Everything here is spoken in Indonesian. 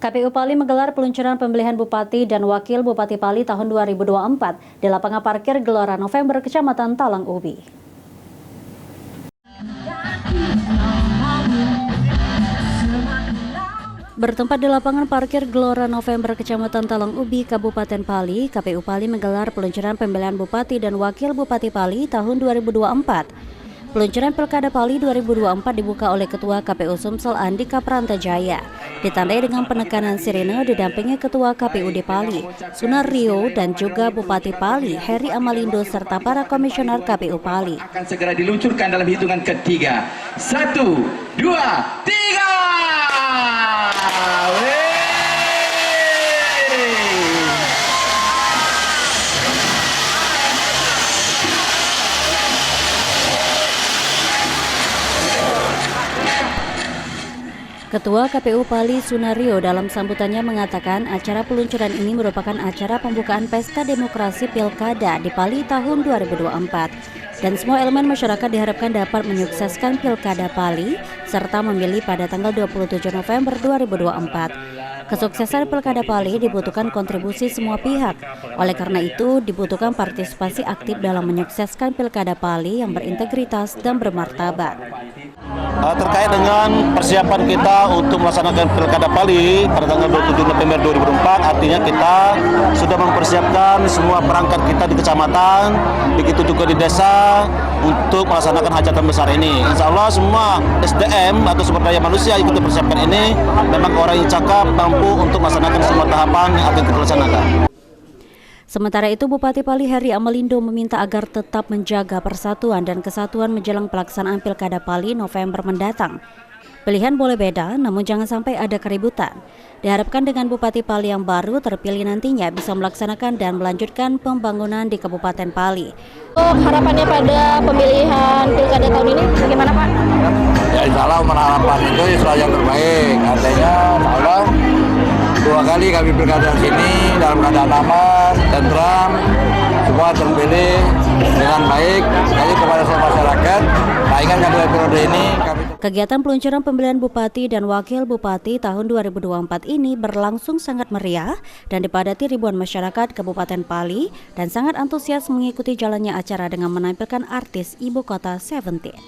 KPU Pali menggelar peluncuran pemilihan Bupati dan Wakil Bupati Pali tahun 2024 di lapangan parkir Gelora November, Kecamatan Talang Ubi. Bertempat di lapangan parkir Gelora November, Kecamatan Talang Ubi, Kabupaten Pali, KPU Pali menggelar peluncuran pemilihan Bupati dan Wakil Bupati Pali tahun 2024. Peluncuran Pilkada Pali 2024 dibuka oleh Ketua KPU Sumsel Andika Prantajaya, ditandai dengan penekanan sirine didampingi Ketua KPUD Pali, Sunaryo, dan juga Bupati Pali, Heri Amalindo, serta para komisioner KPU Pali. Akan segera diluncurkan dalam hitungan ketiga. 1, 2, 3. Ketua KPU Pali Sunaryo dalam sambutannya mengatakan acara peluncuran ini merupakan acara pembukaan Pesta Demokrasi Pilkada di Pali tahun 2024 dan semua elemen masyarakat diharapkan dapat menyukseskan Pilkada Pali serta memilih pada tanggal 27 November 2024. Kesuksesan Pilkada Pali dibutuhkan kontribusi semua pihak. Oleh karena itu, dibutuhkan partisipasi aktif dalam menyukseskan Pilkada Pali yang berintegritas dan bermartabat. Terkait dengan persiapan kita untuk melaksanakan Pilkada Pali pada tanggal 27 November 2024, artinya kita sudah mempersiapkan semua perangkat kita di kecamatan, begitu juga di desa untuk melaksanakan hajatan besar ini. Insya Allah semua SDM atau sumber daya manusia yang kita persiapkan ini memang orang yang cakap, mampu untuk melaksanakan semua tahapan yang akan kita laksanakan. Sementara itu, Bupati Pali Heri Amalindo meminta agar tetap menjaga persatuan dan kesatuan menjelang pelaksanaan Pilkada Pali November mendatang. Pilihan boleh beda, namun jangan sampai ada keributan. Diharapkan dengan Bupati Pali yang baru terpilih nantinya bisa melaksanakan dan melanjutkan pembangunan di Kabupaten Pali. Harapannya pada pemilihan Pilkada tahun ini bagaimana, Pak? Ya, insya Allah harapan itu yang terbaik. Artinya, insya Allah 2 kali kami pilkada sini dalam keadaan aman, tentram, semua terpilih dengan baik. Jadi kepada semua masyarakat, baikkan kami periode ini. Kegiatan peluncuran pemilihan Bupati dan Wakil Bupati tahun 2024 ini berlangsung sangat meriah dan dipadati ribuan masyarakat Kabupaten Pali dan sangat antusias mengikuti jalannya acara dengan menampilkan artis Ibu Kota 17.